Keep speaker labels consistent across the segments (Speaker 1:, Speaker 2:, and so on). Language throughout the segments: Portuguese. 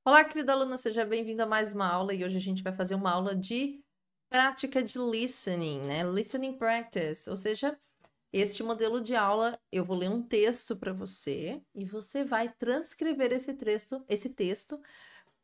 Speaker 1: Olá, querida aluna, seja bem-vinda a mais uma aula e hoje a gente vai fazer uma aula de prática de listening, né? Listening practice, ou seja, este modelo de aula eu vou ler um texto para você e você vai transcrever esse texto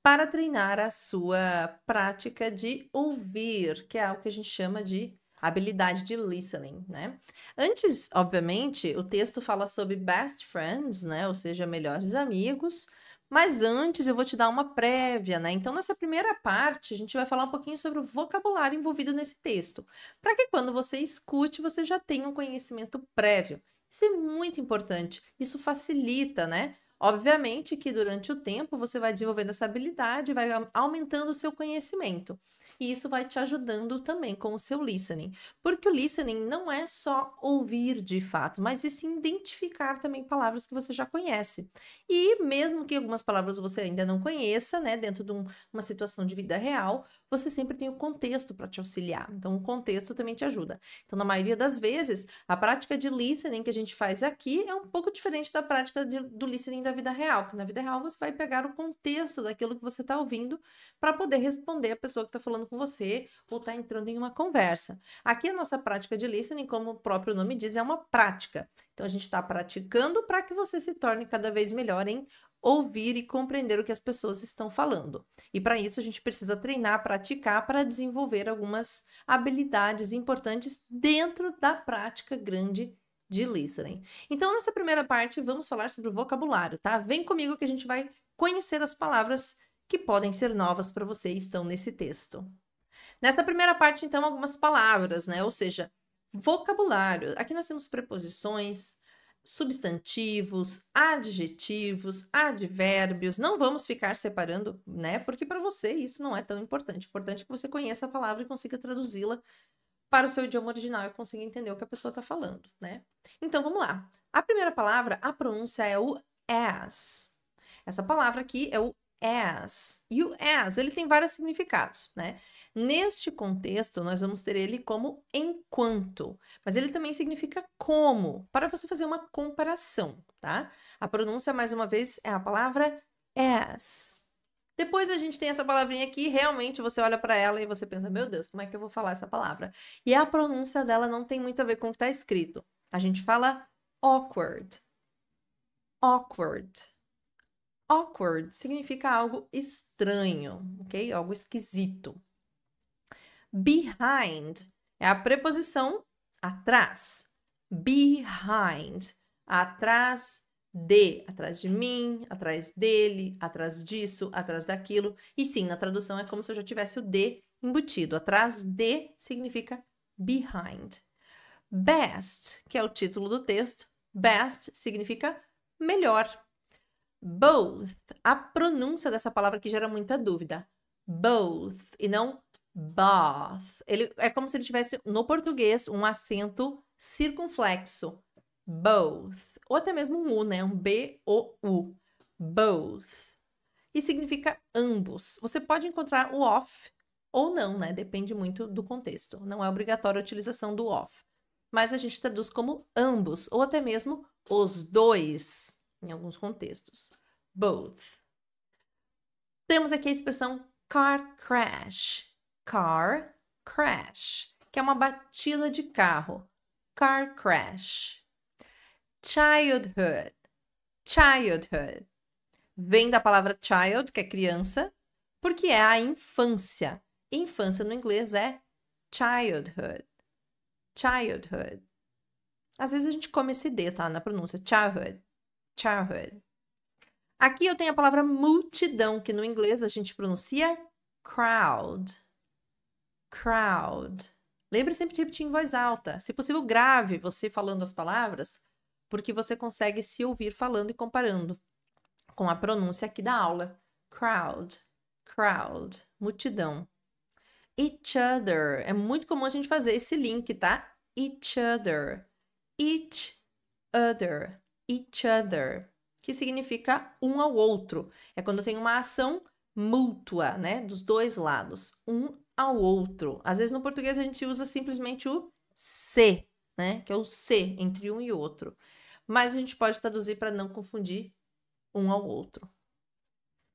Speaker 1: para treinar a sua prática de ouvir, que é algo que a gente chama de habilidade de listening, né? Antes, obviamente, o texto fala sobre best friends, né? Ou seja, melhores amigos. Mas antes eu vou te dar uma prévia, né? Então, nessa primeira parte, a gente vai falar um pouquinho sobre o vocabulário envolvido nesse texto, para que quando você escute, você já tenha um conhecimento prévio. Isso é muito importante. Isso facilita, né? Obviamente que durante o tempo você vai desenvolvendo essa habilidade, vai aumentando o seu conhecimento. E isso vai te ajudando também com o seu listening. Porque o listening não é só ouvir de fato, mas e sim identificar também palavras que você já conhece. E mesmo que algumas palavras você ainda não conheça, né, dentro de uma situação de vida real, você sempre tem o contexto para te auxiliar. Então, o contexto também te ajuda. Então, na maioria das vezes, a prática de listening que a gente faz aqui é um pouco diferente da prática do listening da vida real, porque na vida real você vai pegar o contexto daquilo que você está ouvindo para poder responder a pessoa que está falando com você ou está entrando em uma conversa. Aqui a nossa prática de listening, como o próprio nome diz, é uma prática. Então a gente está praticando para que você se torne cada vez melhor em ouvir e compreender o que as pessoas estão falando. E para isso a gente precisa treinar, praticar para desenvolver algumas habilidades importantes dentro da prática grande de listening. Então, nessa primeira parte, vamos falar sobre o vocabulário, tá? Vem comigo que a gente vai conhecer as palavras que podem ser novas para você e estão nesse texto. Nessa primeira parte, então, algumas palavras, né? Ou seja, vocabulário. Aqui nós temos preposições, substantivos, adjetivos, advérbios. Não vamos ficar separando, né? Porque para você isso não é tão importante. O importante é que você conheça a palavra e consiga traduzi-la para o seu idioma original e consiga entender o que a pessoa está falando, né? Então vamos lá. A primeira palavra, a pronúncia é o as. Essa palavra aqui é o as. E o as, ele tem vários significados, né? Neste contexto, nós vamos ter ele como enquanto, mas ele também significa como, para você fazer uma comparação, tá? A pronúncia, mais uma vez, é a palavra as. Depois a gente tem essa palavrinha aqui, realmente você olha para ela e você pensa, meu Deus, como é que eu vou falar essa palavra? E a pronúncia dela não tem muito a ver com o que está escrito. A gente fala awkward. Awkward. Awkward significa algo estranho, ok? Algo esquisito. Behind é a preposição atrás. Behind, atrás atrás de mim, atrás dele, atrás disso, atrás daquilo. E sim, na tradução é como se eu já tivesse o de embutido. Atrás de significa behind. Best, que é o título do texto, best significa melhor. Both, a pronúncia dessa palavra que gera muita dúvida. Both e não bath. Ele é como se ele tivesse no português um acento circunflexo. Both. Ou até mesmo um U, né? Um B-O-U. Both. E significa ambos. Você pode encontrar o off ou não, né? Depende muito do contexto. Não é obrigatória a utilização do off. Mas a gente traduz como ambos, ou até mesmo os dois, em alguns contextos. Both. Temos aqui a expressão car crash. Car crash, que é uma batida de carro. Car crash. Childhood. Childhood. Vem da palavra child, que é criança, porque é a infância. Infância no inglês é childhood. Childhood. Às vezes a gente come esse D, tá? Na pronúncia. Childhood. Childhood. Aqui eu tenho a palavra multidão, que no inglês a gente pronuncia crowd. Crowd. Lembre sempre de repetir em voz alta. Se possível, grave você falando as palavras, porque você consegue se ouvir falando e comparando com a pronúncia aqui da aula. Crowd. Crowd. Multidão. Each other. É muito comum a gente fazer esse link, tá? Each other. Each other. Each other. Que significa um ao outro. É quando tem uma ação mútua, né? Dos dois lados. Um ao outro. Às vezes no português a gente usa simplesmente o se, né? Que é o se entre um e outro. Mas a gente pode traduzir para não confundir um ao outro.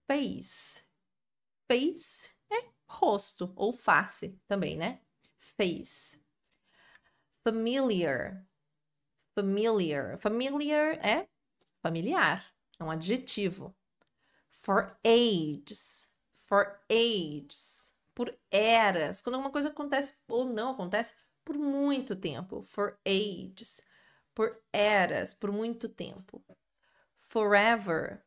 Speaker 1: face. Face é rosto ou face também, né? Face. Familiar. Familiar. Familiar é familiar. É um adjetivo. For ages. For ages. Por eras. Quando alguma coisa acontece ou não acontece por muito tempo. For ages. Por eras, por muito tempo. Forever.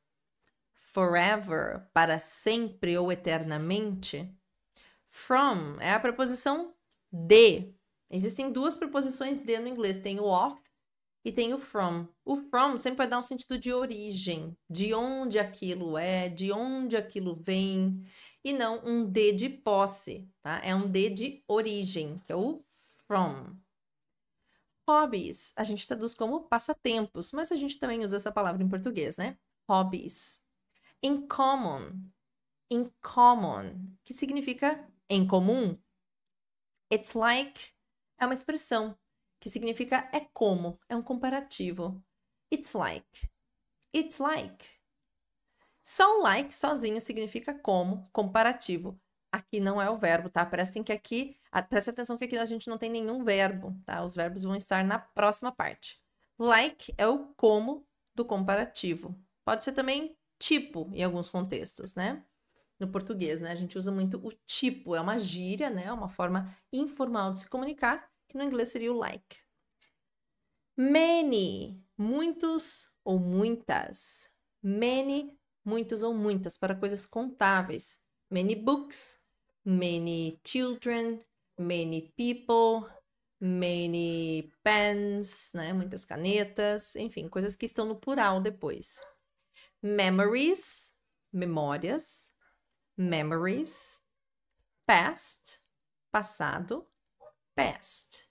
Speaker 1: Forever, para sempre ou eternamente. From é a preposição de. Existem duas preposições de no inglês. Tem o of e tem o from. O from sempre vai dar um sentido de origem. De onde aquilo é, de onde aquilo vem. E não um de posse, tá? É um de origem, que é o from. Hobbies, a gente traduz como passatempos, mas a gente também usa essa palavra em português, né? Hobbies. In common, que significa em comum. It's like é uma expressão que significa é como, é um comparativo. It's like. It's like. Só o like sozinho significa como, comparativo. Aqui não é o verbo, tá? Prestem atenção que aqui a gente não tem nenhum verbo, tá? Os verbos vão estar na próxima parte. Like é o como do comparativo. Pode ser também tipo em alguns contextos, né? No português, né? A gente usa muito o tipo, é uma gíria, né? Uma forma informal de se comunicar, que no inglês seria o like. Many, muitos ou muitas. Many, muitos ou muitas, para coisas contáveis. Many books, many children, many people, many pens, né? Muitas canetas, enfim, coisas que estão no plural depois. Memories, memórias. Memories, past, passado, past,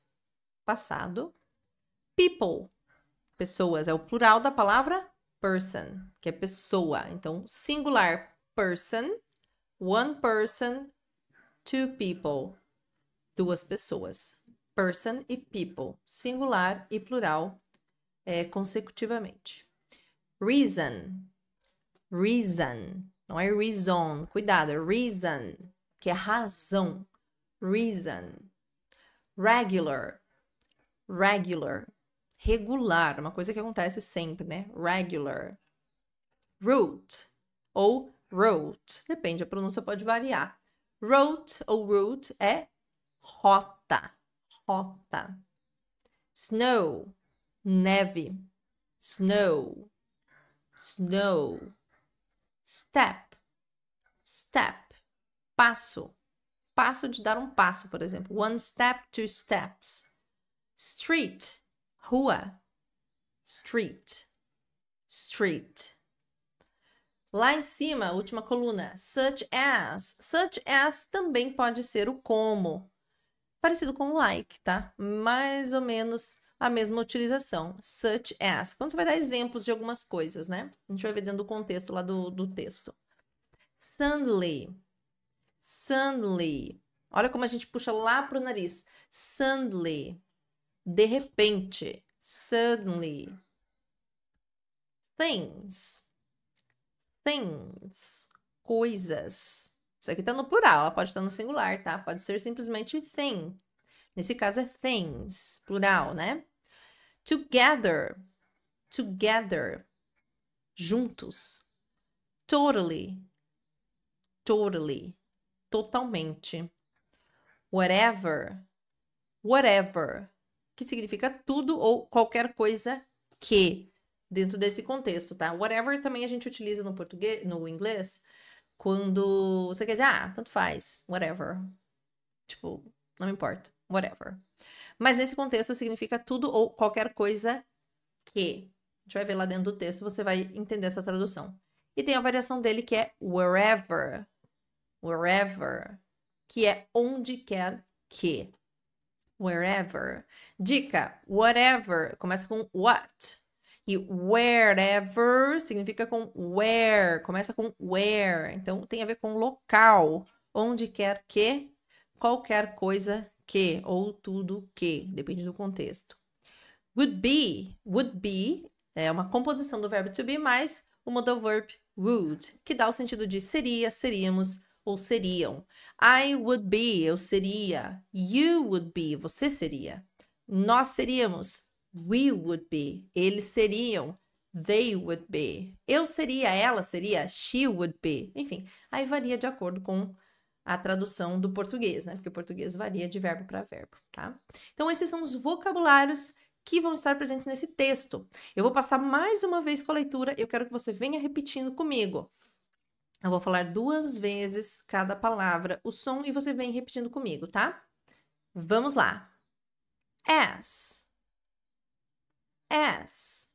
Speaker 1: passado. People, pessoas, é o plural da palavra person, que é pessoa. Então, singular, person, one person, two people, duas pessoas. Person e people, singular e plural, consecutivamente. Reason, reason. Não é reason, cuidado, é reason, que é razão. Reason. Regular. Regular. Regular, uma coisa que acontece sempre, né? Regular. Route ou route, depende, a pronúncia pode variar. Route ou route é rota. Rota. Snow. Neve. Snow. Snow. Step, step, passo, passo de dar um passo, por exemplo. One step, two steps. Street, rua. Street, street. Lá em cima, última coluna, such as. Such as também pode ser o como. Parecido com like, tá? Mais ou menos a mesma utilização. Such as. Quando você vai dar exemplos de algumas coisas, né? A gente vai ver dentro do contexto lá do texto. Suddenly. Suddenly. Olha como a gente puxa lá pro nariz. Suddenly. De repente. Suddenly. Things. Things. Coisas. Isso aqui tá no plural, ela pode estar no singular, tá? Pode ser simplesmente thing. Nesse caso é things, plural, né? Together. Together. Juntos. Totally. Totally. Totalmente. Whatever. Whatever. Que significa tudo ou qualquer coisa que. Dentro desse contexto, tá? Whatever também a gente utiliza no português, no inglês, quando você quer dizer, tanto faz. Whatever. Tipo, não me importa. Whatever. Mas nesse contexto significa tudo ou qualquer coisa que. A gente vai ver lá dentro do texto, você vai entender essa tradução. E tem a variação dele que é wherever. Wherever. Que é onde quer que. Wherever. Dica, whatever começa com what. E wherever significa com where. Começa com where. Então tem a ver com local. Onde quer que. Qualquer coisa que. Ou tudo que. Depende do contexto. Would be. Would be é uma composição do verbo to be mais o modal verb would, que dá o sentido de seria, seríamos ou seriam. I would be, eu seria. You would be, você seria. Nós seríamos, we would be. Eles seriam, they would be. Eu seria, ela seria, she would be. Enfim, aí varia de acordo com a tradução do português, né? Porque o português varia de verbo para verbo, tá? Então, esses são os vocabulários que vão estar presentes nesse texto. Eu vou passar mais uma vez com a leitura, eu quero que você venha repetindo comigo. Eu vou falar 2 vezes cada palavra, o som, e você vem repetindo comigo, tá? Vamos lá. As. As.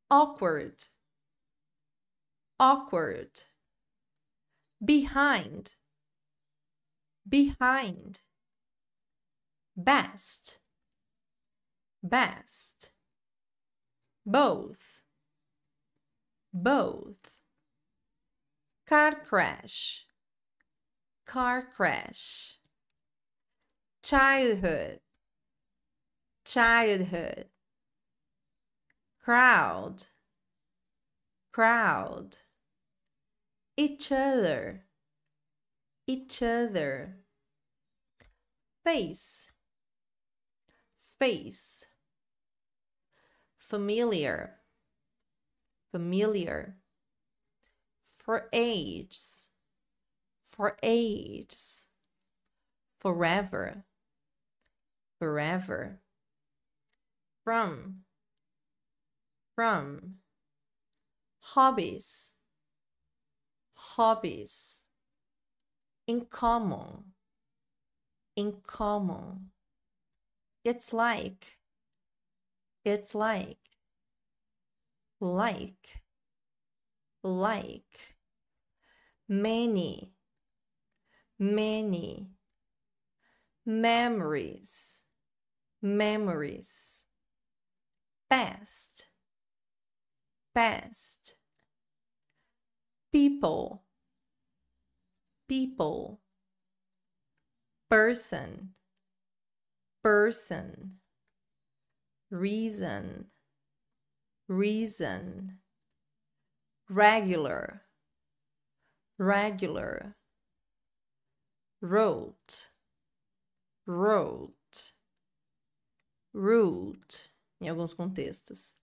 Speaker 1: Awkward. Awkward. Behind. Behind. Best. Best. Both. Both. Car crash. Car crash. Childhood. Childhood. Crowd. Crowd. Each other. Each other. Face. Face. Familiar. Familiar. For ages. For ages. Forever. Forever. From. From. Hobbies. Hobbies. In common. In common. It's like. It's like. Like. Like. Many. Many. Memories. Memories. Best. Best. People. People. Person. Person. Reason. Reason. Regular. Regular. Wrote. Wrote. Rude, em alguns contextos.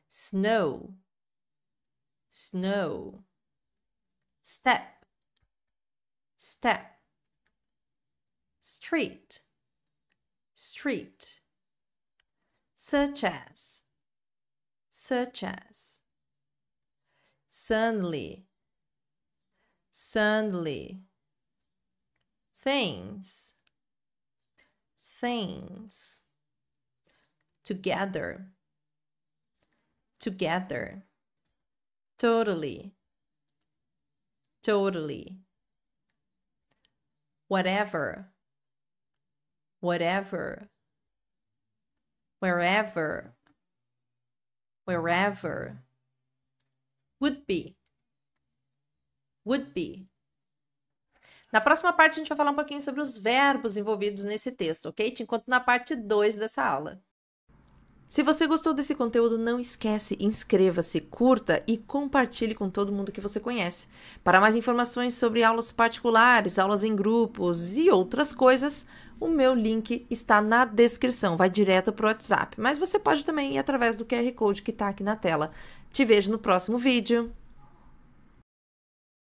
Speaker 1: Snow. Snow. Step. Step. Street. Street. Such as. Such as. Suddenly. Suddenly. Things. Things. Together. Together. Totally. Totally. Whatever. Whatever. Wherever. Wherever. Would be. Would be. Na próxima parte, a gente vai falar um pouquinho sobre os verbos envolvidos nesse texto, ok? Te encontro na parte 2 dessa aula. Se você gostou desse conteúdo, não esquece, inscreva-se, curta e compartilhe com todo mundo que você conhece. Para mais informações sobre aulas particulares, aulas em grupos e outras coisas, o meu link está na descrição, vai direto para o WhatsApp. Mas você pode também ir através do QR Code que está aqui na tela. Te vejo no próximo vídeo.